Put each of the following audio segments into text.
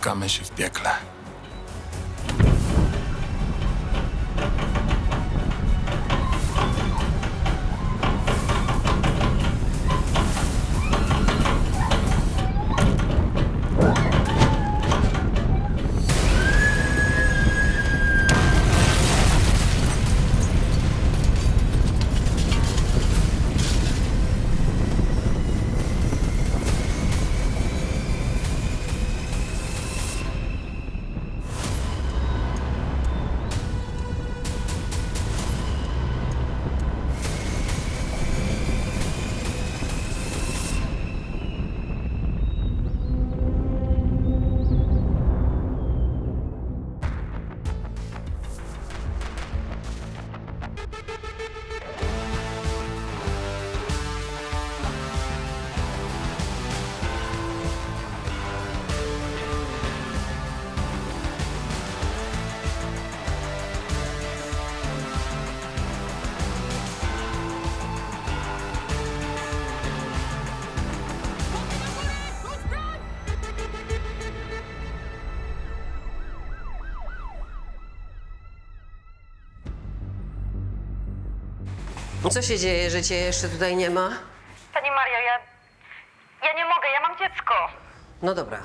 spotkamy się w piekle. Co się dzieje, że cię jeszcze tutaj nie ma? Pani Mario, ja nie mogę, ja mam dziecko. No dobra.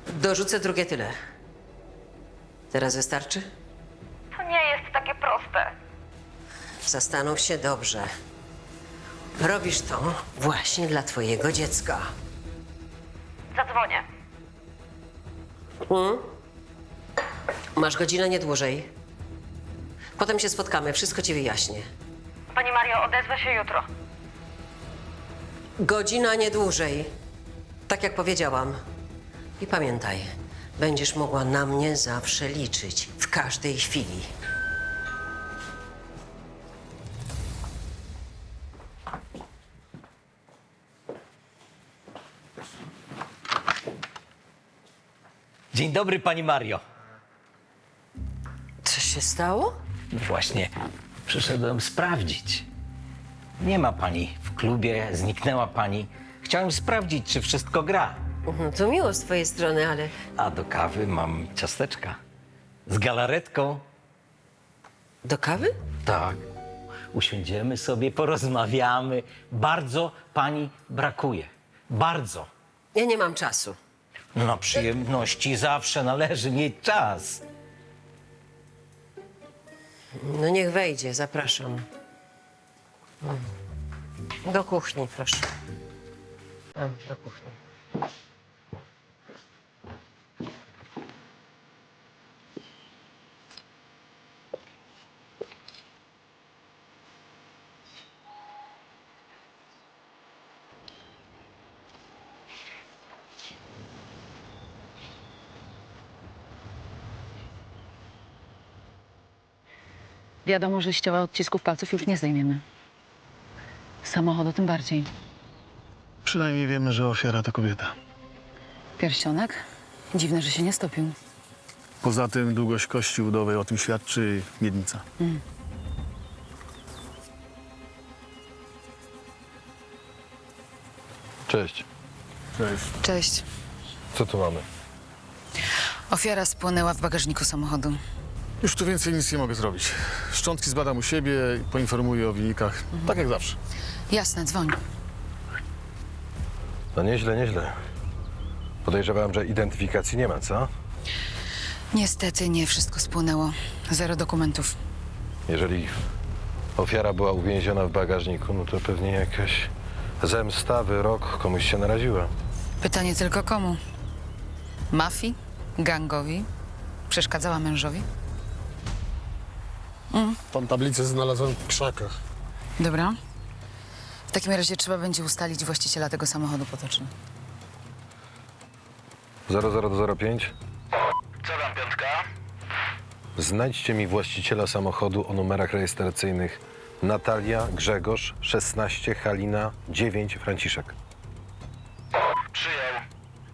Dorzucę drugie tyle. Teraz wystarczy? To nie jest takie proste. Zastanów się dobrze. Robisz to właśnie dla twojego dziecka. Zadzwonię. Masz godzinę, nie dłużej. Potem się spotkamy, wszystko ci wyjaśnię. Pani Mario, odezwę się jutro. Godzina, nie dłużej. Tak jak powiedziałam. I pamiętaj, będziesz mogła na mnie zawsze liczyć. W każdej chwili. Dzień dobry, pani Mario. Co się stało? Właśnie przyszedłem sprawdzić. Nie ma pani w klubie, zniknęła pani. Chciałem sprawdzić, czy wszystko gra. To miło z twojej strony, ale A do kawy mam ciasteczka. Z galaretką. do kawy? Tak. Usiądziemy sobie, porozmawiamy. Bardzo pani brakuje. Bardzo. Ja nie mam czasu. Na przyjemności zawsze należy mieć czas. No niech wejdzie, zapraszam. Do kuchni, proszę. Do kuchni. Wiadomo, że ścięła odcisków palców już nie zdejmiemy. Samochodu tym bardziej. Przynajmniej wiemy, że ofiara to kobieta. Pierścionek? Dziwne, że się nie stopił. Poza tym długość kości udowej o tym świadczy miednica. Cześć. Cześć. Cześć. Co tu mamy? Ofiara spłonęła w bagażniku samochodu. Już tu więcej nic nie mogę zrobić. Szczątki zbadam u siebie i poinformuję o wynikach. Tak jak zawsze. Jasne, dzwoń. No nieźle, nieźle. Podejrzewałem, że identyfikacji nie ma, co? Niestety nie wszystko spłonęło. Zero dokumentów. Jeżeli ofiara była uwięziona w bagażniku, no to pewnie jakaś zemsta, wyrok, komuś się naraziła. Pytanie tylko komu? Mafii? Gangowi? Przeszkadzała mężowi? Tą tablicę znalazłem w krzakach. Dobra. W takim razie trzeba będzie ustalić właściciela tego samochodu potocznie. 0005? Co tam, piątka? Znajdźcie mi właściciela samochodu o numerach rejestracyjnych Natalia, Grzegorz, 16, Halina, 9, Franciszek. Przyjął.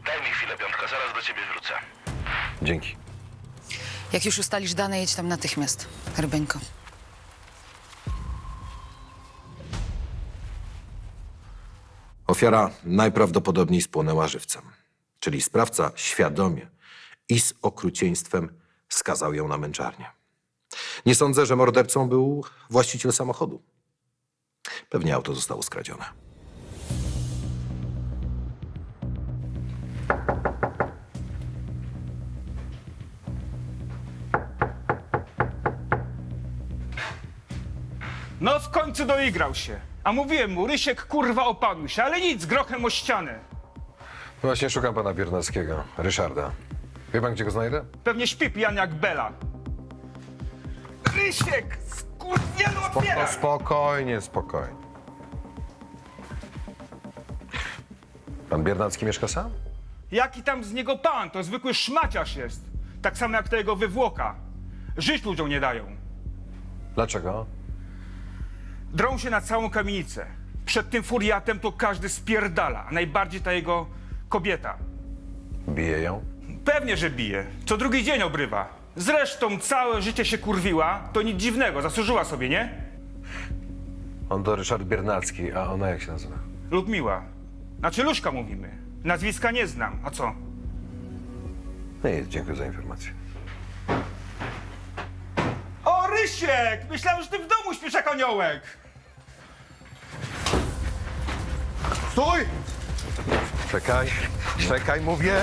Daj mi chwilę, piątka, zaraz do ciebie wrócę. Dzięki. Jak już ustalisz dane, jedź tam natychmiast. Rybeńko. Ofiara najprawdopodobniej spłonęła żywcem. czyli sprawca świadomie i z okrucieństwem skazał ją na męczarnię. Nie sądzę, że mordercą był właściciel samochodu. Pewnie auto zostało skradzione. No w końcu doigrał się. A mówiłem mu, Rysiek kurwa opanuj się, ale nic, grochem o ścianę. Właśnie szukam pana Biernackiego, Ryszarda. Wie pan, gdzie go znajdę? Pewnie śpi pijany jak Bela. Rysiek, skurwielu otwiera! Spokojnie, spokojnie. Pan Biernacki mieszka sam? Jaki tam z niego pan? To zwykły szmaciarz jest. Tak samo jak to jego wywłoka. Żyć ludziom nie dają. Dlaczego? Drą się na całą kamienicę. Przed tym furiatem to każdy spierdala, a najbardziej ta jego kobieta. Bije ją? Pewnie, że bije. Co drugi dzień obrywa. Zresztą całe życie się kurwiła, to nic dziwnego, zasłużyła sobie, nie? On to Ryszard Biernacki, a ona jak się nazywa? Ludmiła. Znaczy Luśka mówimy. Nazwiska nie znam, a co? No nic, dziękuję za informację. O, Rysiek! Myślałem, że ty w domu śpisz jak aniołek. Stój! Czekaj, mówię!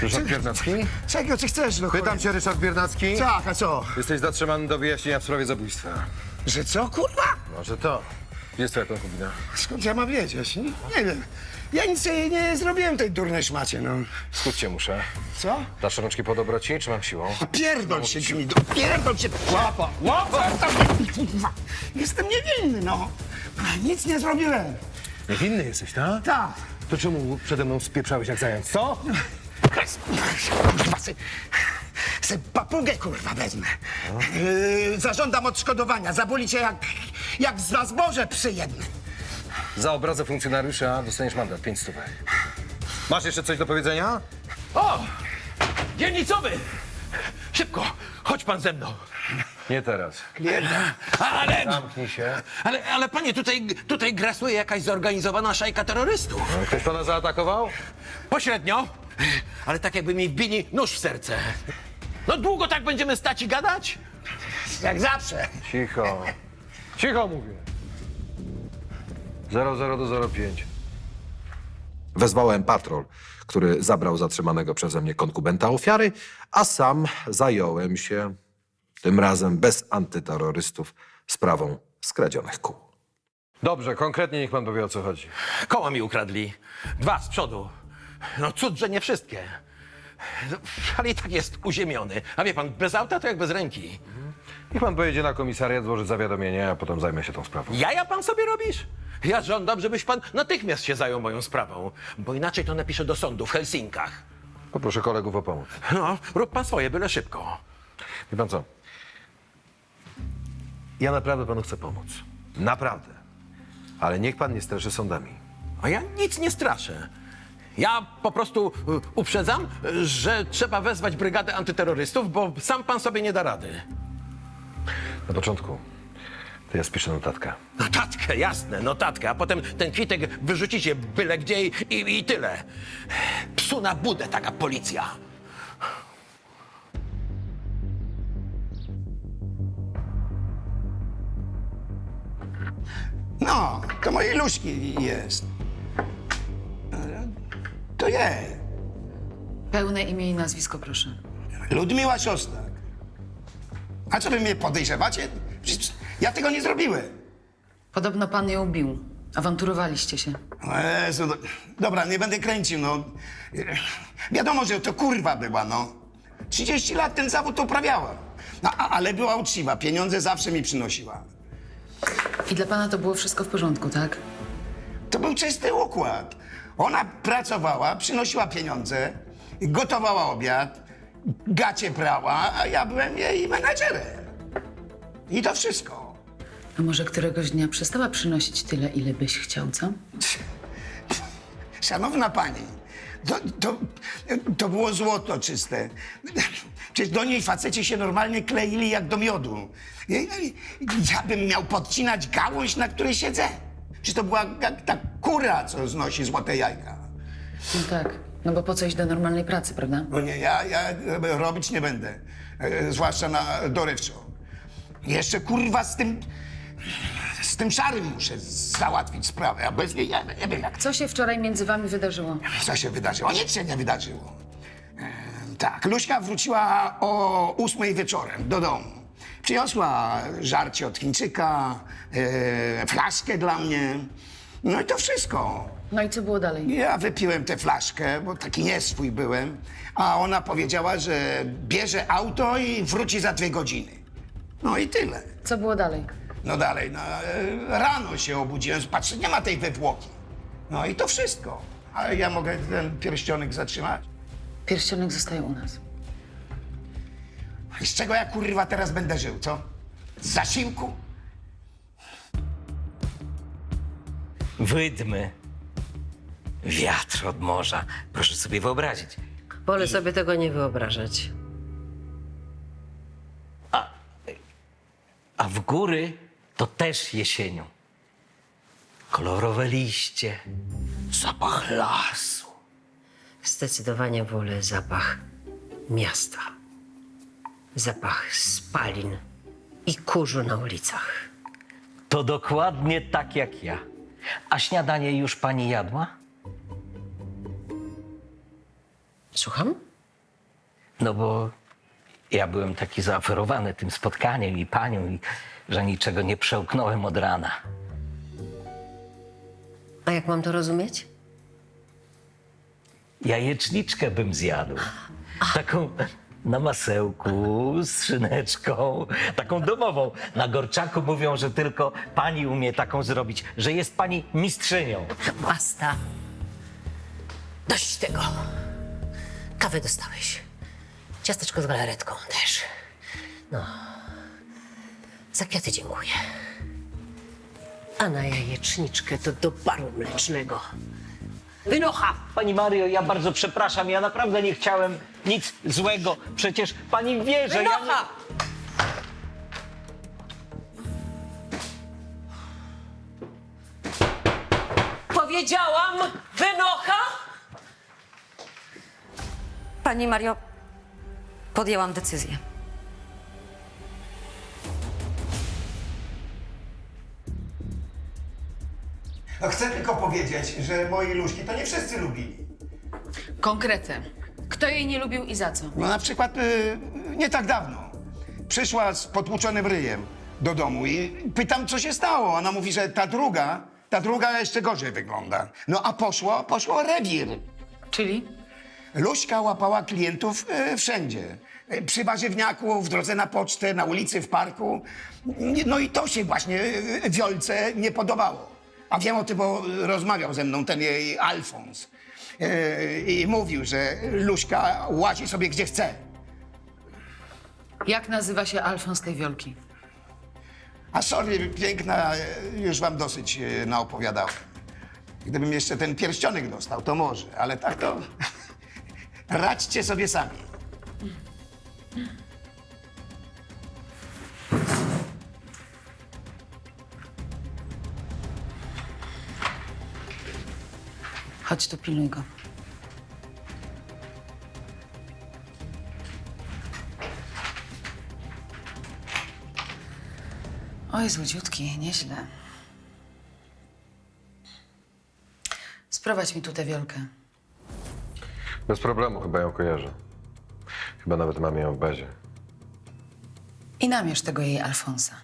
Ryszard Biernacki? Czego ty chcesz, no Pytam cię, Ryszard Biernacki. Tak, a co? Jesteś zatrzymany do wyjaśnienia w sprawie zabójstwa. Że co, kurwa? Może to. Gdzie jest twoja konkubina? Skąd ja mam wiedzieć? Nie wiem. Ja nic jej nie zrobiłem tej durnej szmacie, no. Skróć cię muszę. Co? Dasz rączki po dobroci, czy mam siłą? Pierdol się, gnido, pierdol się! Łapa! Łapa! Kurwa! Jestem niewinny, no. Nic nie zrobiłem. Niewinny jesteś, tak? Tak. To czemu przede mną spieprzałeś jak zając, co? Kurwa, se papugę, kurwa, wezmę. Zażądam odszkodowania. Zaboli cię jak za zboże przy jednym. Za obrazę funkcjonariusza dostaniesz mandat 5 stówek. Masz jeszcze coś do powiedzenia? O! Dzielnicowy! Szybko, chodź pan ze mną. Nie teraz. Ale, Zamknij się. ale panie, tutaj grasuje jakaś zorganizowana szajka terrorystów. Ktoś pana zaatakował? Pośrednio, ale tak jakby mi wbili nóż w serce. No długo tak będziemy stać i gadać? Jak zawsze. Cicho. Cicho mówię. 00 do 05. Wezwałem patrol, który zabrał zatrzymanego przeze mnie konkubenta ofiary, a sam zająłem się, tym razem bez antyterrorystów, sprawą skradzionych kół. Dobrze, konkretnie niech pan powie, o co chodzi. Koła mi ukradli. 2 z przodu. No cud, że nie wszystkie. No, ale i tak jest uziemiony. A wie pan, bez auta to jak bez ręki. Niech pan pojedzie na komisariat, złoży zawiadomienie, a potem zajmę się tą sprawą. Jaja pan sobie robisz? Ja żądam, żebyś pan natychmiast się zajął moją sprawą, bo inaczej to napiszę do sądu w Helsinkach. Poproszę kolegów o pomoc. No, rób pan swoje, byle szybko. Wie pan co? Ja naprawdę panu chcę pomóc. Naprawdę. Ale niech pan nie straszy sądami. A ja nic nie straszę. Ja po prostu uprzedzam, że trzeba wezwać brygadę antyterrorystów, bo sam pan sobie nie da rady. Na początku to ja spiszę notatkę. Notatkę, jasne, notatkę, a potem ten kwitek wyrzucicie byle gdzie i tyle. Psu na budę taka policja. No, to mojej Luśki jest. To je. Pełne imię i nazwisko, proszę. Ludmiła Szostak. A co wy mnie podejrzewacie? Przecież ja tego nie zrobiłem. Podobno pan ją bił. Awanturowaliście się. Jezu, dobra, nie będę kręcił, no. Wiadomo, że to kurwa była, no. 30 lat ten zawód uprawiała. No, ale była uczciwa, pieniądze zawsze mi przynosiła. I dla pana to było wszystko w porządku, tak? To był czysty układ. Ona pracowała, przynosiła pieniądze, gotowała obiad, gacie prała, a ja byłem jej menadżerem. I to wszystko. A może któregoś dnia przestała przynosić tyle, ile byś chciał, co? Szanowna pani, to było złoto czyste. Przecież do niej faceci się normalnie kleili jak do miodu. Ja bym miał podcinać gałąź, na której siedzę. Czy to była jak ta kura, co znosi złote jajka. No tak, no bo po co iść do normalnej pracy, prawda? No nie, ja robić nie będę. Zwłaszcza na dorywczo. Jeszcze kurwa z tym szarym muszę załatwić sprawę, a bez niej ja nie wiem jak. Co się wczoraj między wami wydarzyło? Co się wydarzyło? Nic się nie wydarzyło. Tak, Luśka wróciła o 8 wieczorem do domu. Przyniosła żarcie od Chińczyka, flaszkę dla mnie. No i to wszystko. No i co było dalej? Ja wypiłem tę flaszkę, bo taki nieswój byłem, a ona powiedziała, że bierze auto i wróci za 2 godziny. No i tyle. Co było dalej? No dalej, rano się obudziłem, patrzę, nie ma tej wywłoki. No i to wszystko. Ale ja mogę ten pierścionek zatrzymać? Pierścionek zostaje u nas. I z czego ja kurwa teraz będę żył, co? Z zasiłku? Wydmy. Wiatr od morza. Proszę sobie wyobrazić. Wolę sobie tego nie wyobrażać. A w góry to też jesienią. Kolorowe liście, zapach lasu. Zdecydowanie wolę zapach miasta. Zapach spalin i kurzu na ulicach. To dokładnie tak jak ja. A śniadanie już pani jadła? Słucham? No bo ja byłem taki zaoferowany tym spotkaniem i panią, że niczego nie przełknąłem od rana. A jak mam to rozumieć? Jajeczniczkę bym zjadł. Taką na masełku, z szyneczką, taką domową. Na Gorczaku mówią, że tylko pani umie taką zrobić, że jest pani mistrzynią. Basta. Dość tego. Kawę dostałeś. Ciasteczko z galaretką też. No. Za kwiaty dziękuję. A na jajeczniczkę to do baru mlecznego. Wynocha! Pani Mario, ja bardzo przepraszam, ja naprawdę nie chciałem nic złego. Przecież pani wie, że ja nie... Wynocha! Powiedziałam, wynocha! Pani Mario, podjęłam decyzję. No chcę tylko powiedzieć, że moi Luśki to nie wszyscy lubili. Konkrety. Kto jej nie lubił i za co? No na przykład nie tak dawno. Przyszła z potłuczonym ryjem do domu i pytam, co się stało. Ona mówi, że ta druga jeszcze gorzej wygląda. No a poszło rewir. Czyli? Luśka łapała klientów wszędzie. Przy warzywniaku, w drodze na pocztę, na ulicy, w parku. No i to się właśnie Wiolce nie podobało. A wiem o tym, bo rozmawiał ze mną ten jej Alfons. I mówił, że Luśka łazi sobie gdzie chce. Jak nazywa się Alfons tej Wiolki? A sorry, piękna, już wam dosyć naopowiadałem. Gdybym jeszcze ten pierścionek dostał, to może, ale tak to radźcie sobie sami. Chodź tu, pilnuj go. Oj, złodziutki, nieźle. Sprowadź mi tu tę Wiolkę. Bez problemu, chyba ją kojarzę. Chyba nawet mam ją w bazie. I namierz tego jej Alfonsa.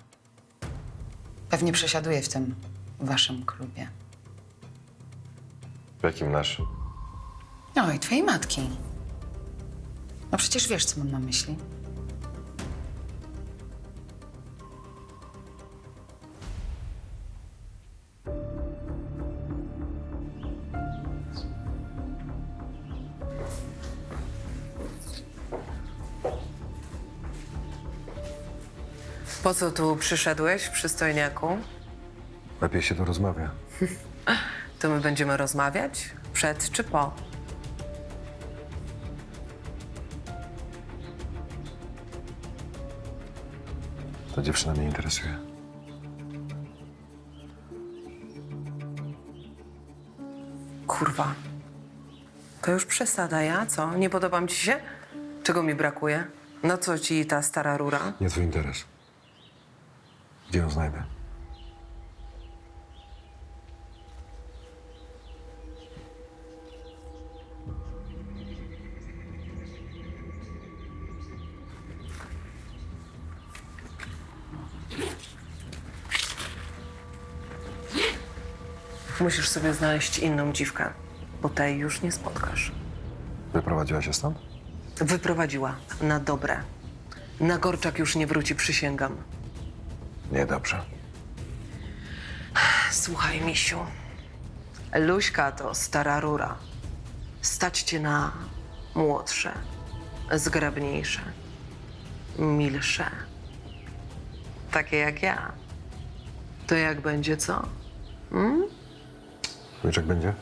Pewnie przesiaduje w tym waszym klubie. W jakim naszym? No i twojej matki. No przecież wiesz, co mam na myśli. Po co tu przyszedłeś, przystojniaku? Lepiej się tu rozmawia. To my będziemy rozmawiać? Przed czy po? Ta dziewczyna mnie interesuje. Kurwa. To już przesada, ja? Co? Nie podobam ci się? Czego mi brakuje? No co ci ta stara rura? Nie twój interes. Gdzie ją znajdę? Musisz sobie znaleźć inną dziwkę, bo tej już nie spotkasz. Wyprowadziła się stąd? Wyprowadziła. Na dobre. Na Gorczak już nie wróci, przysięgam. Niedobrze. Słuchaj, misiu. Luśka to stara rura. Stać cię na młodsze, zgrabniejsze, milsze. Takie jak ja. To jak będzie co? Wiesz, jak będzie?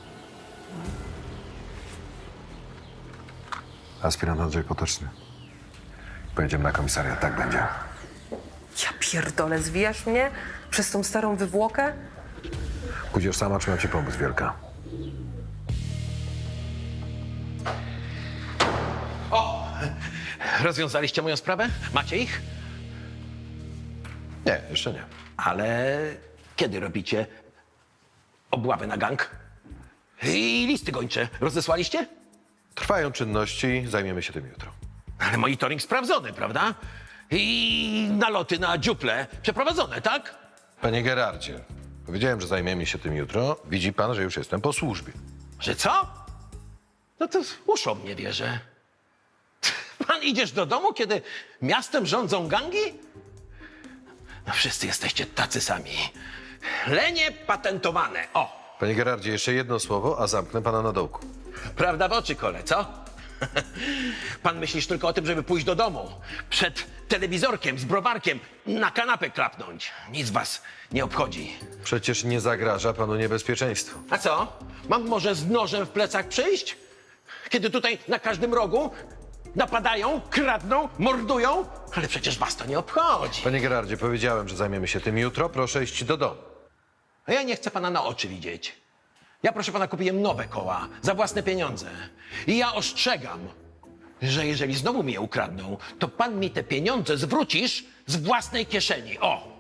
Aspirant Andrzej Potoczny. Pojedziemy na komisariat, tak będzie. Ja pierdolę, zwijasz mnie przez tą starą wywłokę? Pójdziesz sama, czy mam ci pomóc, Wielka? Rozwiązaliście moją sprawę? Macie ich? Nie, jeszcze nie. Ale kiedy robicie obławę na gang? I listy gończe rozesłaliście? Trwają czynności, zajmiemy się tym jutro. Ale monitoring sprawdzony, prawda? I naloty na dziuple przeprowadzone, tak? Panie Gerardzie, powiedziałem, że zajmiemy się tym jutro. Widzi pan, że już jestem po służbie. Że co? No to uszom nie wierzę. Pan idziesz do domu, kiedy miastem rządzą gangi? No wszyscy jesteście tacy sami. Lenie patentowane, o! Panie Gerardzie, jeszcze jedno słowo, a zamknę pana na dołku. Prawda w oczy, kole, co? Pan myślisz tylko o tym, żeby pójść do domu, przed telewizorkiem, z browarkiem, na kanapę klapnąć. Nic was nie obchodzi. Przecież nie zagraża panu niebezpieczeństwo. A co? Mam może z nożem w plecach przyjść? Kiedy tutaj na każdym rogu napadają, kradną, mordują? Ale przecież was to nie obchodzi. Panie Gerardzie, powiedziałem, że zajmiemy się tym jutro. Proszę iść do domu. A ja nie chcę pana na oczy widzieć. Ja, proszę pana, kupiłem nowe koła za własne pieniądze. I ja ostrzegam, że jeżeli znowu mnie ukradną, to pan mi te pieniądze zwrócisz z własnej kieszeni. O!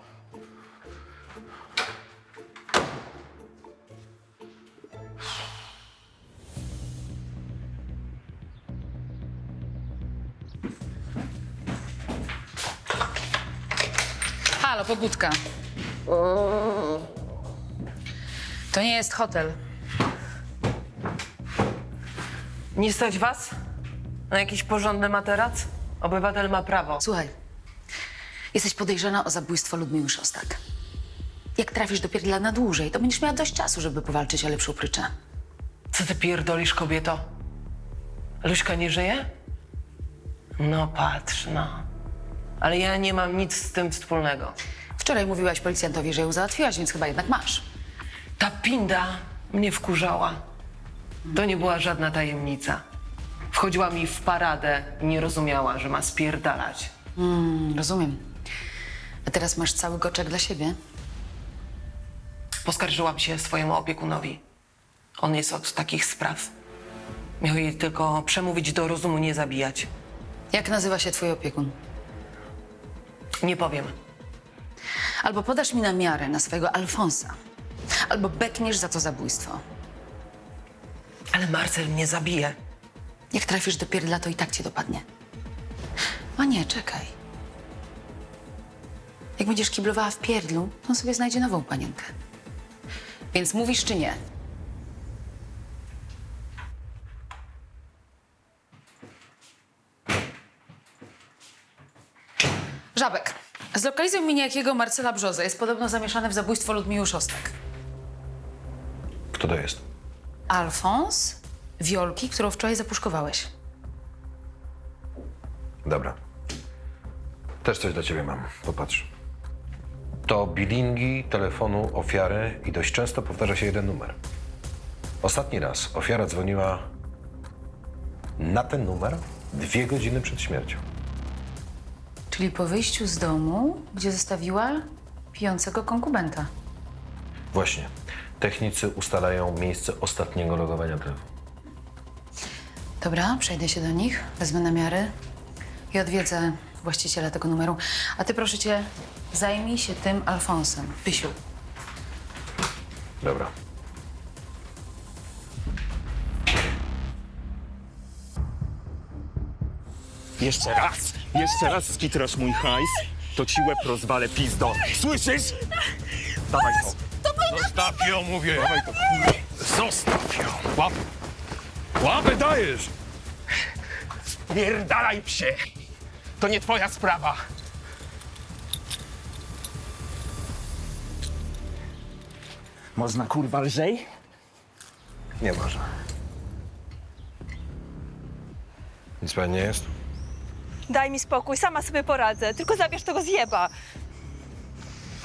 Halo, pobudka. To nie jest hotel. Nie stać was na jakiś porządny materac? Obywatel ma prawo. Słuchaj, jesteś podejrzana o zabójstwo Ludmiły Szostak. Jak trafisz do pierdla na dłużej, to będziesz miała dość czasu, żeby powalczyć o lepszą pryczę. Co ty pierdolisz, kobieto? Luśka nie żyje? No patrz, no. Ale ja nie mam nic z tym wspólnego. Wczoraj mówiłaś policjantowi, że ją załatwiłaś, więc chyba jednak masz. Ta pinda mnie wkurzała. To nie była żadna tajemnica. Wchodziła mi w paradę i nie rozumiała, że ma spierdalać. Rozumiem. A teraz masz cały Gorczak dla siebie? Poskarżyłam się swojemu opiekunowi. On jest od takich spraw. Miał jej tylko przemówić do rozumu, nie zabijać. Jak nazywa się twój opiekun? Nie powiem. Albo podasz mi na miarę na swojego Alfonsa, albo bekniesz za to zabójstwo. Ale Marcel mnie zabije. Jak trafisz do pierdla, to i tak cię dopadnie. A nie, czekaj. Jak będziesz kiblowała w pierdlu, to on sobie znajdzie nową panienkę. Więc mówisz czy nie? Żabek, zlokalizuj mi niejakiego Marcela Brzozę. Jest podobno zamieszany w zabójstwo Ludmiły Szostak. Kto to jest? Alfons, Wiolki, którą wczoraj zapuszkowałeś. Dobra. Też coś dla ciebie mam. Popatrz. To bilingi telefonu ofiary i dość często powtarza się jeden numer. Ostatni raz ofiara dzwoniła na ten numer 2 godziny przed śmiercią. Czyli po wyjściu z domu, gdzie zostawiła pijącego konkubenta. Właśnie. Technicy ustalają miejsce ostatniego logowania telefonu. Dobra, przejdę się do nich, wezmę namiary i odwiedzę właściciela tego numeru. A ty, proszę cię, zajmij się tym Alfonsem. Pysiu. Dobra. Jeszcze raz skitrasz mój hajs, to ci łeb rozwalę pizdo. Słyszysz? Dawaj to. Zostaw ją, mówię! Dawaj to. Zostaw ją! Łap! Łapy dajesz! Pierdalaj, psie! To nie twoja sprawa! Można kurwa lżej? Nie można. Nic pani nie jest? Daj mi spokój, sama sobie poradzę. Tylko zabierz tego zjeba.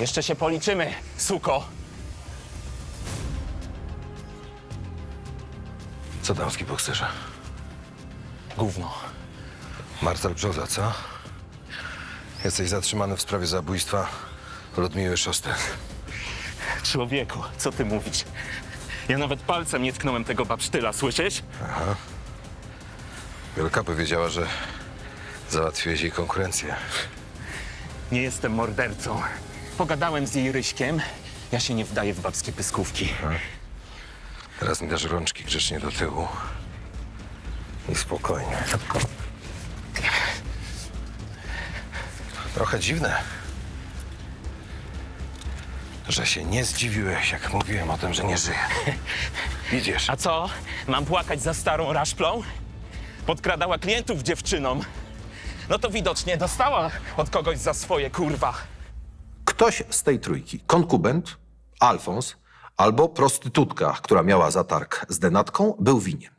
Jeszcze się policzymy, suko. Co damski bokserze? Gówno. Marcel Brzoza, co? Jesteś zatrzymany w sprawie zabójstwa Ludmiły Szostek. Człowieku, co ty mówisz? Ja nawet palcem nie tknąłem tego babsztyla, słyszysz? Aha. Wielka powiedziała, że załatwiłeś jej konkurencję. Nie jestem mordercą. Pogadałem z jej Ryśkiem. Ja się nie wdaję w babskie pyskówki. Teraz mi dasz rączki grzecznie do tyłu. I spokojnie. Trochę dziwne, że się nie zdziwiłeś, jak mówiłem o tym, że nie żyje. Idziesz. A co? Mam płakać za starą raszplą? Podkradała klientów dziewczynom. No to widocznie dostała od kogoś za swoje, kurwa. Ktoś z tej trójki, konkubent, Alfons albo prostytutka, która miała zatarg z denatką, był winien.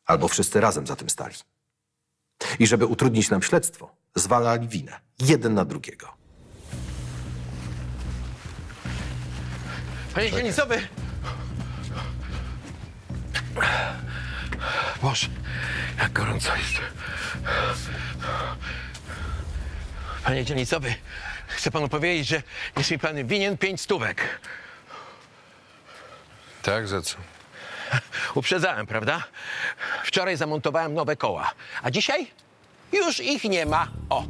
Albo wszyscy razem za tym stali. I żeby utrudnić nam śledztwo, zwalali winę jeden na drugiego. Panie dzielnicowy! Boże, jak gorąco jest. Panie dzielnicowy, chcę panu powiedzieć, że jest mi pan winien 5 stówek. Tak, za co? Uprzedzałem, prawda? Wczoraj zamontowałem nowe koła, a dzisiaj już ich nie ma. O!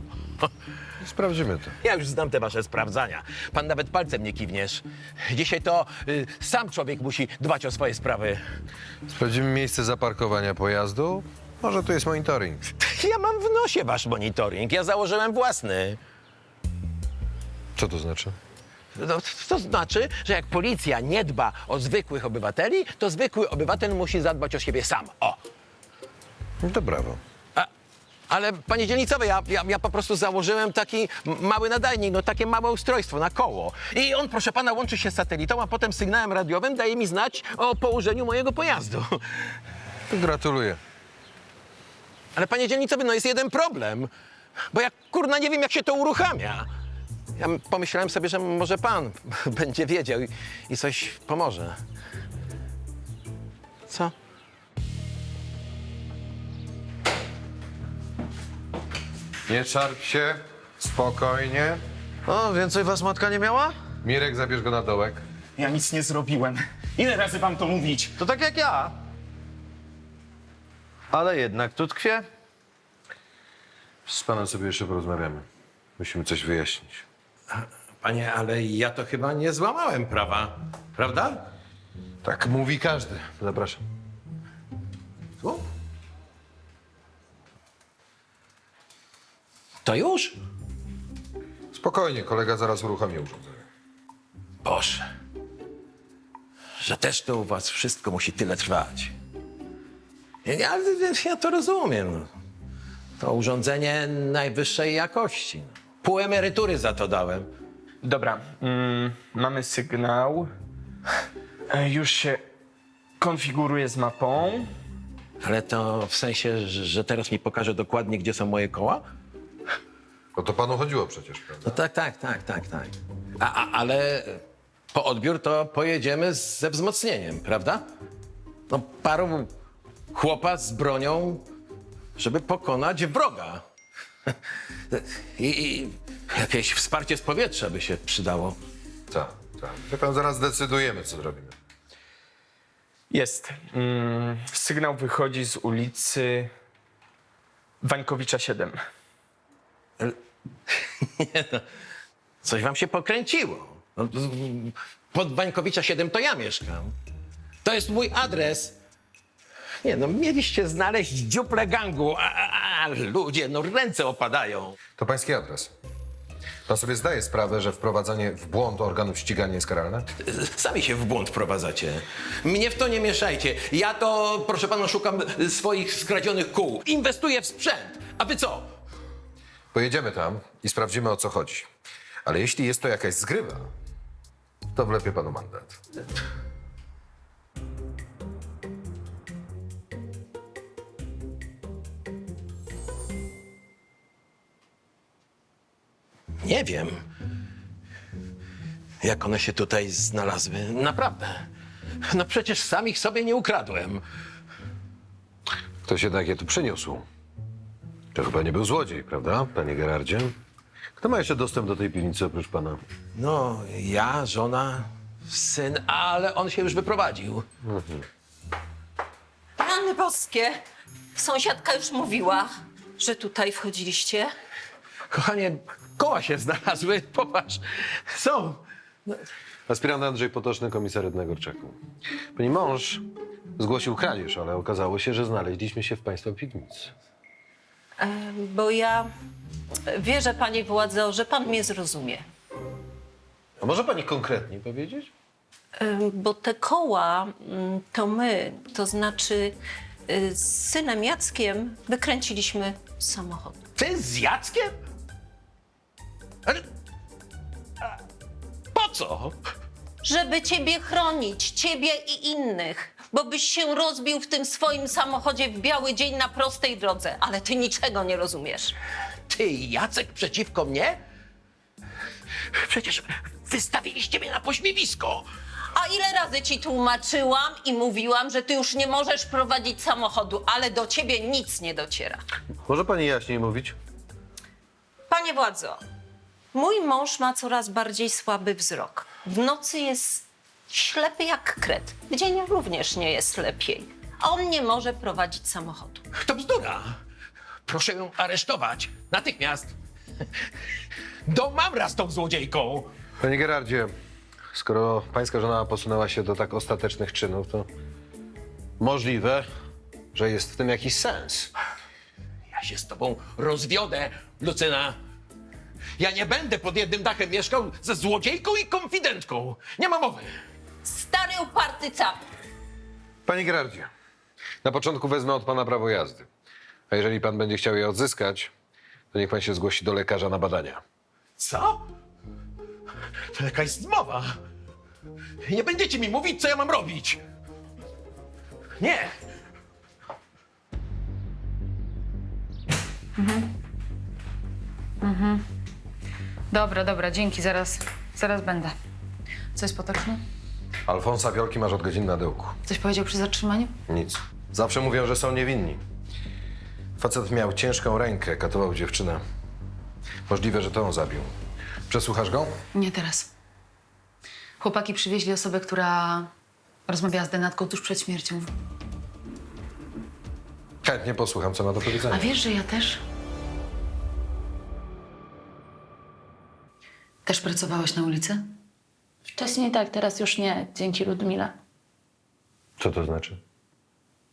Sprawdzimy to. Ja już znam te wasze sprawdzania. Pan nawet palcem nie kiwniesz. Dzisiaj to sam człowiek musi dbać o swoje sprawy. Sprawdzimy miejsce zaparkowania pojazdu. Może tu jest monitoring. Ja mam w nosie wasz monitoring. Ja założyłem własny. Co to znaczy? No, to znaczy, że jak policja nie dba o zwykłych obywateli, to zwykły obywatel musi zadbać o siebie sam. O! No to brawo. Ale panie dzielnicowy, ja po prostu założyłem taki mały nadajnik, no takie małe ustrojstwo na koło. I on, proszę pana, łączy się z satelitą, a potem sygnałem radiowym daje mi znać o położeniu mojego pojazdu. Gratuluję. Ale panie dzielnicowy, no jest jeden problem. Bo ja kurna nie wiem, jak się to uruchamia. Ja pomyślałem sobie, że może pan będzie wiedział i coś pomoże. Co? Nie szarp się. Spokojnie. O, więcej was matka nie miała? Mirek, zabierz go na dołek. Ja nic nie zrobiłem. Ile razy wam to mówić? To tak jak ja. Ale jednak tu tkwię. Z panem sobie jeszcze porozmawiamy. Musimy coś wyjaśnić. Panie, ale ja to chyba nie złamałem prawa, prawda? Tak mówi każdy. Zapraszam. Tu? To już? Spokojnie, kolega zaraz uruchomi urządzenie. Boże, że też to u was wszystko musi tyle trwać. Ja to rozumiem. To urządzenie najwyższej jakości. Pół emerytury za to dałem. Dobra, mamy sygnał. Już się konfiguruje z mapą. Ale to w sensie, że teraz mi pokaże dokładnie, gdzie są moje koła? O to panu chodziło przecież, prawda? No tak. Ale po odbiór to pojedziemy ze wzmocnieniem, prawda? No paru chłopa z bronią, żeby pokonać wroga. I jakieś wsparcie z powietrza by się przydało. Co? Tak. Wie pan, zaraz zdecydujemy, co zrobimy. Jest. Sygnał wychodzi z ulicy Wańkowicza 7. Nie no, coś wam się pokręciło. No, pod Wańkowicza 7 to ja mieszkam. To jest mój adres. Nie no, mieliście znaleźć dziuple gangu, a ludzie, no ręce opadają. To pański adres. Pan sobie zdaje sprawę, że wprowadzanie w błąd organów ścigania jest karalne? Sami się w błąd wprowadzacie. Mnie w to nie mieszajcie. Ja to, proszę pana, szukam swoich skradzionych kół. Inwestuję w sprzęt. A wy co? Pojedziemy tam i sprawdzimy, o co chodzi. Ale jeśli jest to jakaś zgrywa, to wlepię panu mandat. Nie wiem, jak one się tutaj znalazły. Naprawdę. No przecież sam ich sobie nie ukradłem. Ktoś jednak je tu przyniósł. To chyba nie był złodziej, prawda, panie Gerardzie? Kto ma jeszcze dostęp do tej piwnicy oprócz pana? No, ja, żona, syn, ale on się już wyprowadził. Rany boskie! Sąsiadka już mówiła, że tutaj wchodziliście. Kochanie, koła się znalazły, popatrz. Są. Aspirant Andrzej Potoczny, komisariat na Gorczaku. Pani mąż zgłosił kradzież, ale okazało się, że znaleźliśmy się w państwa piwnicy. Bo ja wierzę, panie władzo, że pan mnie zrozumie. A może pani konkretnie powiedzieć? Bo te koła to my, to znaczy z synem Jackiem wykręciliśmy z samochodu. Ty z Jackiem? Ale... Po co? Żeby ciebie chronić, ciebie i innych. Bo byś się rozbił w tym swoim samochodzie w biały dzień na prostej drodze. Ale ty niczego nie rozumiesz. Ty i Jacek przeciwko mnie? Przecież wystawiliście mnie na pośmiewisko. A ile razy ci tłumaczyłam i mówiłam, że ty już nie możesz prowadzić samochodu, ale do ciebie nic nie dociera. Może pani jaśniej mówić? Panie władzo, mój mąż ma coraz bardziej słaby wzrok. W nocy jest ślepy jak kret. W dzień również nie jest lepiej. A on nie może prowadzić samochodu. To bzdura. Proszę ją aresztować. Natychmiast. Do mamra z tą złodziejką. Panie Gerardzie, skoro pańska żona posunęła się do tak ostatecznych czynów, to możliwe, że jest w tym jakiś sens. Ja się z tobą rozwiodę, Lucyna. Ja nie będę pod jednym dachem mieszkał ze złodziejką i konfidentką. Nie ma mowy. Stary uparty cap. Panie Gerardzie, na początku wezmę od pana prawo jazdy. A jeżeli pan będzie chciał je odzyskać, to niech pan się zgłosi do lekarza na badania. Co? To jakaś zmowa. Nie będziecie mi mówić, co ja mam robić. Nie. Dobra, dzięki, zaraz będę. Co jest potoczny? Alfonsa Wiolki masz od godzin na dołku. Coś powiedział przy zatrzymaniu? Nic. Zawsze mówią, że są niewinni. Facet miał ciężką rękę, katował dziewczynę. Możliwe, że to on zabił. Przesłuchasz go? Nie teraz. Chłopaki przywieźli osobę, która rozmawiała z Denatką tuż przed śmiercią. Chętnie posłucham, co ma do powiedzenia. A wiesz, że ja też? Też pracowałaś na ulicy? Wcześniej tak, teraz już nie, dzięki Ludmile. Co to znaczy?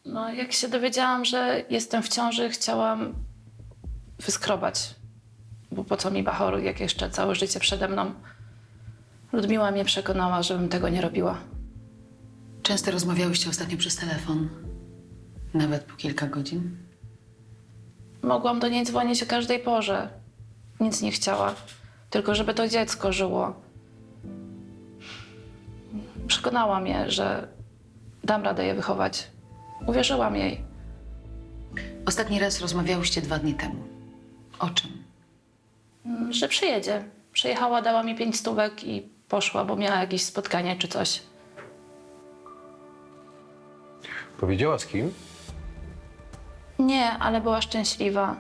No, jak się dowiedziałam, że jestem w ciąży, chciałam wyskrobać. Bo po co mi bachoru, jak jeszcze całe życie przede mną. Ludmiła mnie przekonała, żebym tego nie robiła. Często rozmawiałyście ostatnio przez telefon. Nawet po kilka godzin. Mogłam do niej dzwonić o każdej porze. Nic nie chciała. Tylko żeby to dziecko żyło. Przekonała mnie, że dam radę je wychować. Uwierzyłam jej. Ostatni raz rozmawiałyście 2 dni temu. O czym? Że przyjedzie. Przyjechała, dała mi 5 stówek i poszła, bo miała jakieś spotkanie czy coś. Powiedziała z kim? Nie, ale była szczęśliwa.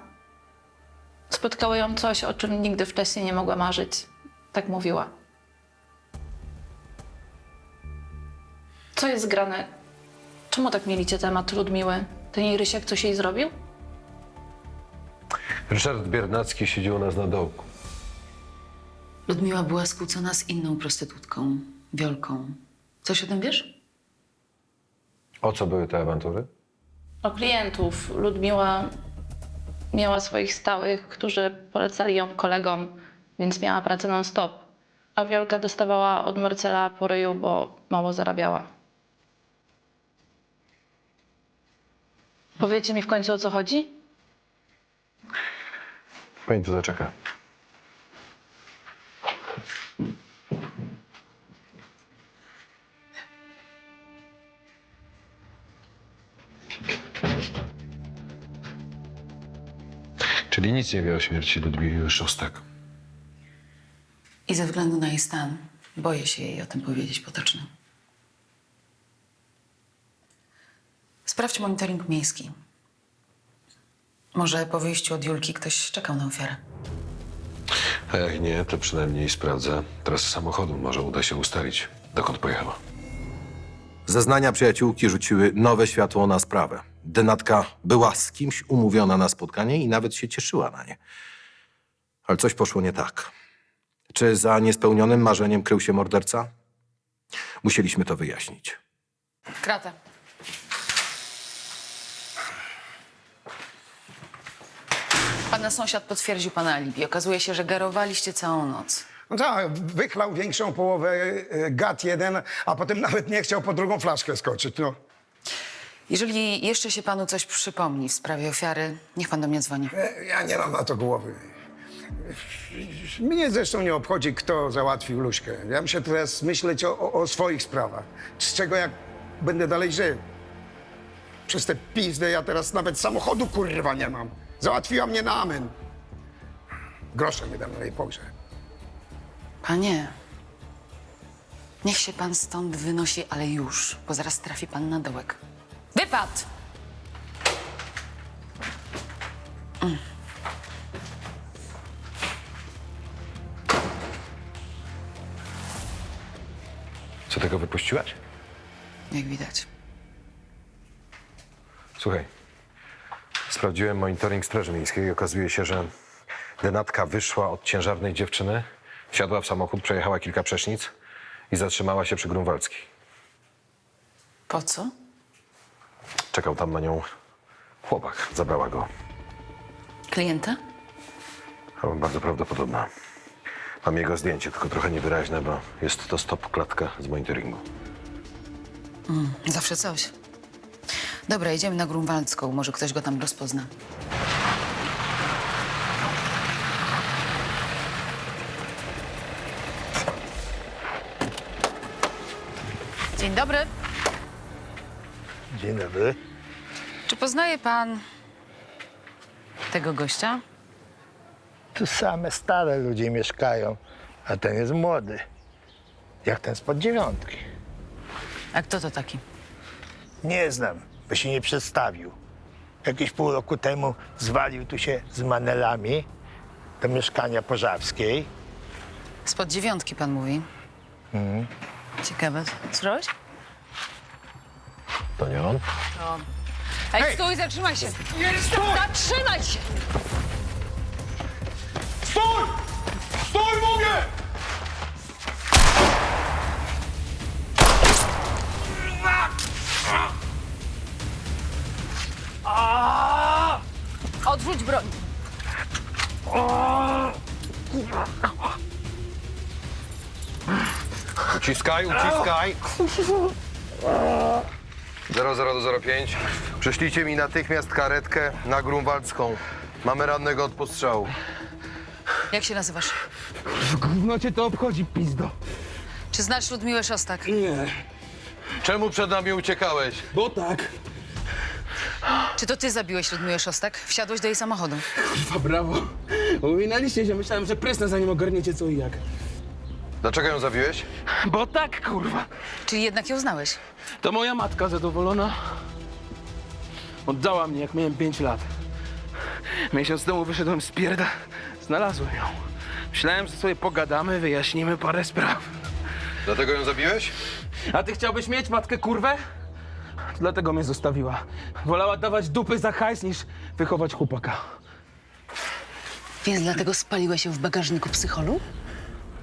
Spotkało ją coś, o czym nigdy wcześniej nie mogła marzyć. Tak mówiła. Co jest grane? Czemu tak mielicie temat Ludmiły? Ten jej Rysiek coś jej zrobił? Ryszard Biernacki siedzi u nas na dołku. Ludmiła była skłócona z inną prostytutką, Wiolką. Coś o tym wiesz? O co były te awantury? O klientów. Ludmiła miała swoich stałych, którzy polecali ją kolegom, więc miała pracę non-stop. A Wiolka dostawała od Marcela po ryju, bo mało zarabiała. Powiecie mi w końcu, o co chodzi? Pani tu zaczeka. Czyli nic nie wie o śmierci Ludmiły Szostak. I ze względu na jej stan boję się jej o tym powiedzieć potocznie. Sprawdź monitoring miejski. Może po wyjściu od Julki ktoś czekał na ofiarę. A jak nie, to przynajmniej sprawdzę trasę samochodu. Może uda się ustalić, dokąd pojechała. Zeznania przyjaciółki rzuciły nowe światło na sprawę. Denatka była z kimś umówiona na spotkanie i nawet się cieszyła na nie. Ale coś poszło nie tak. Czy za niespełnionym marzeniem krył się morderca? Musieliśmy to wyjaśnić. Kratę. Pana sąsiad potwierdził pana alibi. Okazuje się, że garowaliście całą noc. No tak, wychlał większą połowę gad jeden, a potem nawet nie chciał po drugą flaszkę skoczyć, no. Jeżeli jeszcze się panu coś przypomni w sprawie ofiary, niech pan do mnie dzwoni. Ja nie mam na to głowy. Mnie zresztą nie obchodzi, kto załatwił Luśkę. Ja muszę teraz myśleć o swoich sprawach. Z czego jak będę dalej żył. Przez tę pizdę ja teraz nawet samochodu, kurwa, nie mam. Załatwiła mnie na amen. Grosze nie dam na jej pogrzeb. Panie, niech się pan stąd wynosi, ale już, bo zaraz trafi pan na dołek. Wypad! Co, tego wypuściłaś? Jak widać. Słuchaj, sprawdziłem monitoring Straży Miejskiej i okazuje się, że denatka wyszła od ciężarnej dziewczyny, wsiadła w samochód, przejechała kilka przecznic i zatrzymała się przy Grunwaldzkiej. Po co? Czekał tam na nią chłopak, zabrała go. Klienta? Bardzo prawdopodobna. Mam jego zdjęcie, tylko trochę niewyraźne, bo jest to stop klatka z monitoringu. Zawsze coś. Dobra, idziemy na Grunwaldzką. Może ktoś go tam rozpozna. Dzień dobry. Dzień dobry. Czy poznaje pan tego gościa? Tu same stare ludzie mieszkają, a ten jest młody. Jak ten spod 9. A kto to taki? Nie znam, by się nie przedstawił. Jakieś pół roku temu zwalił tu się z manelami do mieszkania Pożarskiej. Spod 9 pan mówi. Ciekawe. Słyszałeś? To nie on? To. Ej, stój, zatrzymaj się! Zatrzymaj się! Stój! Stój, mówię! Odrzuć broń. Uciskaj, uciskaj! 0005. Przyślijcie mi natychmiast karetkę na Grunwaldzką. Mamy rannego od postrzału. Jak się nazywasz? Gówno cię to obchodzi, pizdo. Czy znasz Ludmiłę Szostak? Nie. Czemu przed nami uciekałeś? Bo tak. Czy to ty zabiłeś Ludmiłę Szostak? Wsiadłeś do jej samochodu. Kurwa, brawo. Uminęliście się, myślałem, że prysnę, zanim ogarniecie co i jak. Dlaczego ją zabiłeś? Bo tak, kurwa. Czyli jednak ją znałeś? To moja matka zadowolona. Oddała mnie, jak miałem 5 lat. Miesiąc temu wyszedłem z pierda. Znalazłem ją. Myślałem, że sobie pogadamy, wyjaśnimy parę spraw. Dlatego ją zabiłeś? A ty chciałbyś mieć matkę kurwę? Dlatego mnie zostawiła. Wolała dawać dupy za hajs niż wychować chłopaka. Więc dlatego spaliłeś się w bagażniku psycholu?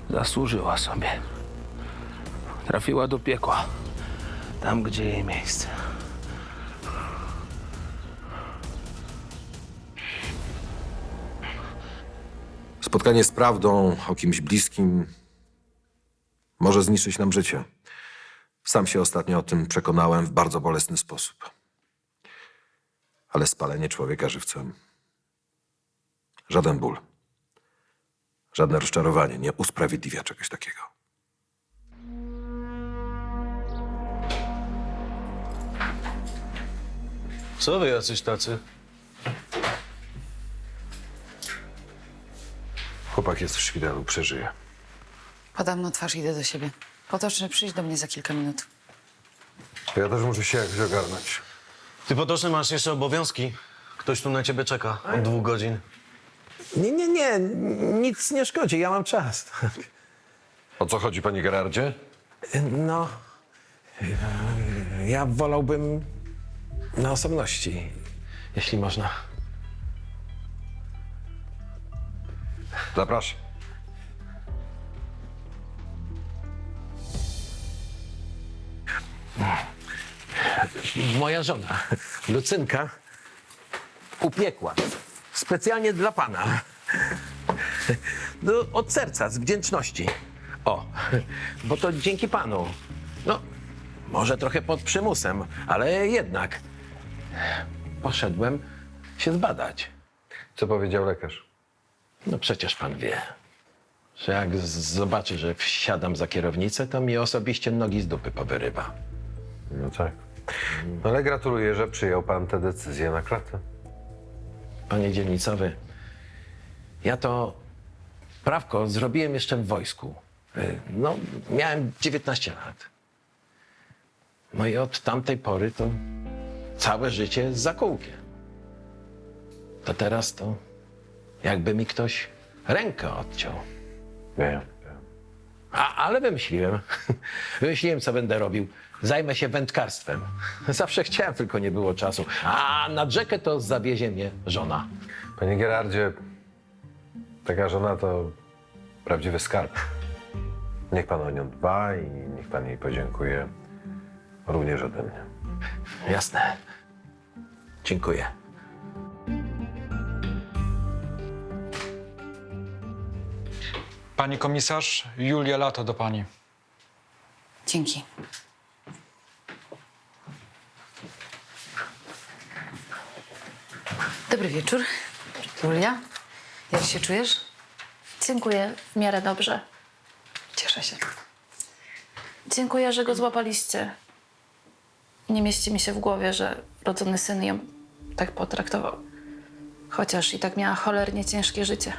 Zasłużyła sobie. Trafiła do piekła. Tam, gdzie jej miejsce. Spotkanie z prawdą o kimś bliskim może zniszczyć nam życie. Sam się ostatnio o tym przekonałem w bardzo bolesny sposób. Ale spalenie człowieka żywcem, żaden ból, żadne rozczarowanie nie usprawiedliwia czegoś takiego. Co wy jacyś tacy? Chłopak jest w szpitalu, przeżyje. Podam na twarz, idę do siebie. Potoczny, przyjdź do mnie za kilka minut. Ja też muszę się jakoś ogarnąć. Ty, Potoczny, masz jeszcze obowiązki. Ktoś tu na ciebie czeka od 2 godzin. Nie, nic nie szkodzi, ja mam czas. O co chodzi, panie Gerardzie? No, ja wolałbym na osobności, jeśli można. Zapraszam. Moja żona, Lucynka, upiekła specjalnie dla pana. No, od serca, z wdzięczności. O, bo to dzięki panu. No, może trochę pod przymusem, ale jednak poszedłem się zbadać. Co powiedział lekarz? No przecież pan wie, że jak zobaczy, że wsiadam za kierownicę, to mi osobiście nogi z dupy powyrywa. No tak. No ale gratuluję, że przyjął pan tę decyzję na klatę. Panie dzielnicowy, ja to prawko zrobiłem jeszcze w wojsku. No, miałem 19 lat. No i od tamtej pory to całe życie za kółkiem. To teraz to jakby mi ktoś rękę odciął. Wiem. Ale wymyśliłem. Wymyśliłem, co będę robił. Zajmę się wędkarstwem. Zawsze chciałem, tylko nie było czasu. A nad rzekę to zawiezie mnie żona. Panie Gerardzie, taka żona to prawdziwy skarb. Niech pan o nią dba i niech pan jej podziękuje również ode mnie. Jasne. Dziękuję. Pani komisarz, Julia Lato do pani. Dzięki. Dobry wieczór. Julia, jak się czujesz? Dziękuję, w miarę dobrze. Cieszę się. Dziękuję, że go złapaliście. Nie mieści mi się w głowie, że rodzony syn ją tak potraktował. Chociaż i tak miała cholernie ciężkie życie.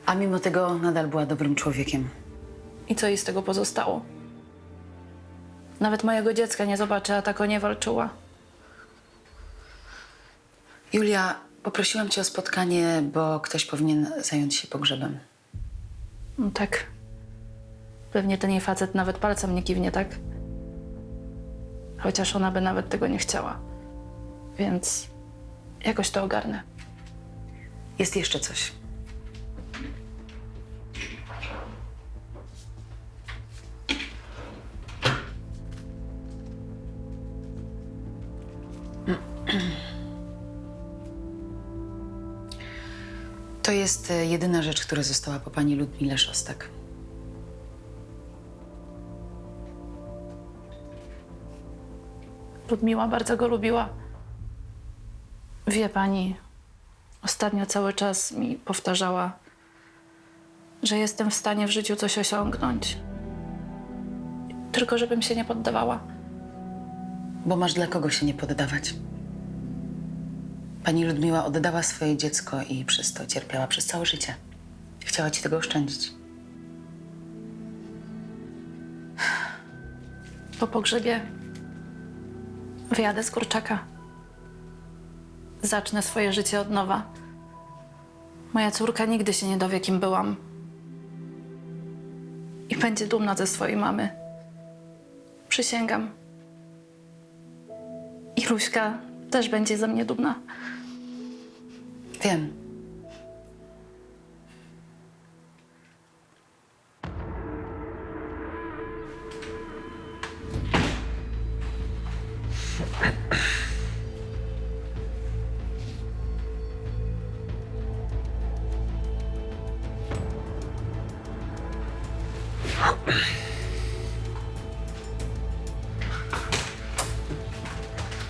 A mimo tego nadal była dobrym człowiekiem. I co jej z tego pozostało? Nawet mojego dziecka nie zobaczy, a tak o nie walczyła. Julia, poprosiłam cię o spotkanie, bo ktoś powinien zająć się pogrzebem. No tak. Pewnie ten jej facet nawet palcem nie kiwnie, tak? Chociaż ona by nawet tego nie chciała. Więc jakoś to ogarnę. Jest jeszcze coś. To jest jedyna rzecz, która została po pani Ludmile Szostak. Ludmiła bardzo go lubiła. Wie pani, ostatnio cały czas mi powtarzała, że jestem w stanie w życiu coś osiągnąć. Tylko żebym się nie poddawała. Bo masz dla kogo się nie poddawać. Pani Ludmiła oddała swoje dziecko i przez to cierpiała przez całe życie. Chciała ci tego oszczędzić. Po pogrzebie wyjadę z kurczaka. Zacznę swoje życie od nowa. Moja córka nigdy się nie dowie, kim byłam. I będzie dumna ze swojej mamy. Przysięgam. I Luśka też będzie ze mnie dumna. Wiem.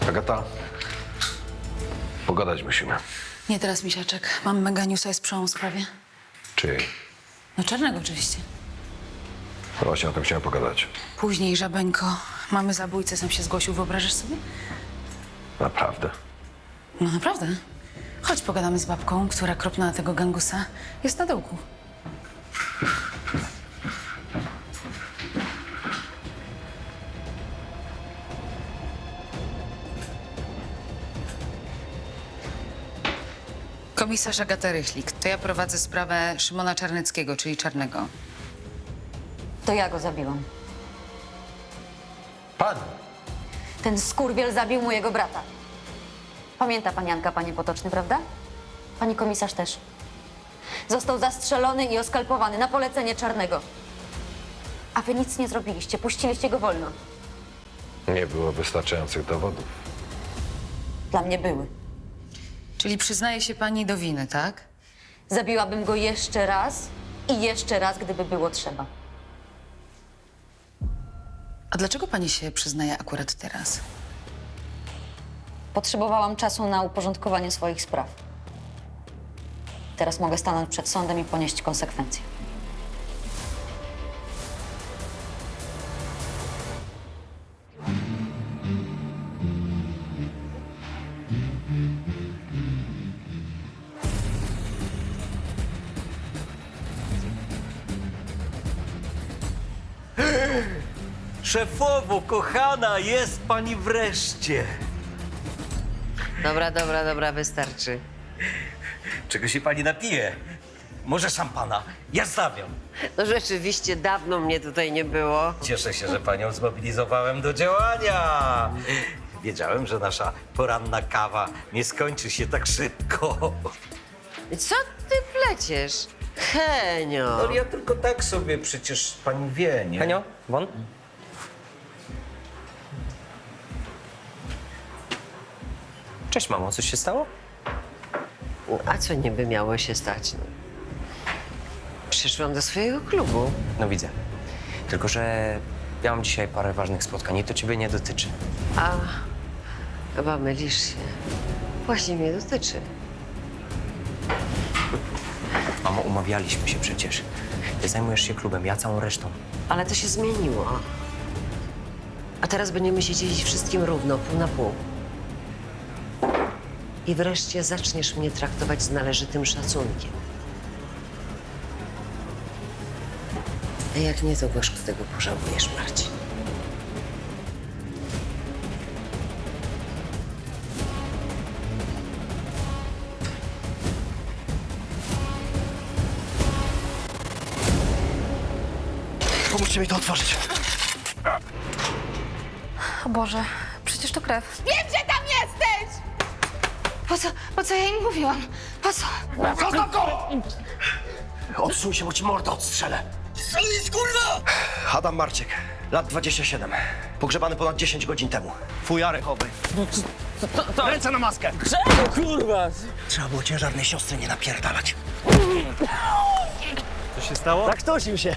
Agata, pogadać musimy. Nie teraz, misiaczek. Mam mega newsa, jest przełom w sprawie. Czyj? No Czarnego oczywiście. No właśnie o tym chciałem pogadać. Później, żabeńko. Mamy zabójcę, sam się zgłosił, wyobrażasz sobie? Naprawdę. No naprawdę. Chodź pogadamy z babką, która kropnęła tego gangusa. Jest na dołku. Komisarz Agata Rychlik. To ja prowadzę sprawę Szymona Czarneckiego, czyli Czarnego. To ja go zabiłam. Pani? Ten skurwiel zabił mojego brata. Pamięta pani Janka, panie Potoczny, prawda? Pani komisarz też. Został zastrzelony i oskalpowany na polecenie Czarnego. A wy nic nie zrobiliście, puściliście go wolno. Nie było wystarczających dowodów. Dla mnie były. Czyli przyznaje się pani do winy, tak? Zabiłabym go jeszcze raz i jeszcze raz, gdyby było trzeba. A dlaczego pani się przyznaje akurat teraz? Potrzebowałam czasu na uporządkowanie swoich spraw. Teraz mogę stanąć przed sądem i ponieść konsekwencje. Szefowo, kochana, jest pani wreszcie. Dobra, wystarczy. Czego się pani napije? Może szampana? Ja stawiam. No rzeczywiście, dawno mnie tutaj nie było. Cieszę się, że panią zmobilizowałem do działania. Wiedziałem, że nasza poranna kawa nie skończy się tak szybko. Co ty pleciesz? Henio! No ja tylko tak sobie, przecież pani wie, nie? Henio, won? Cześć, mamo, coś się stało? A co niby miało się stać? No. Przyszłam do swojego klubu. No widzę. Tylko że ja mam dzisiaj parę ważnych spotkań i to ciebie nie dotyczy. A, chyba mylisz się. Właśnie mnie dotyczy. Mamo, umawialiśmy się przecież. Ty zajmujesz się klubem, ja całą resztą. Ale to się zmieniło. A teraz będziemy się dzielić wszystkim równo, pół na pół. I wreszcie zaczniesz mnie traktować z należytym szacunkiem. A jak nie, to gorzko tego pożałujesz, Marcin. Pomóżcie mi to otworzyć. O Boże, przecież to krew. Wiem, że tam jesteś! Po co ja im mówiłam? Po co? Zostaw go! Odsuń się, bo ci mordę odstrzelę. Strzelić, kurwa! Adam Marciek, lat 27. Pogrzebany ponad 10 godzin temu. Fujarek oby. Ręce na maskę! Czego, kurwa? Trzeba było ciężarnej siostry nie napierdalać. Co się stało? Zakrztusił się.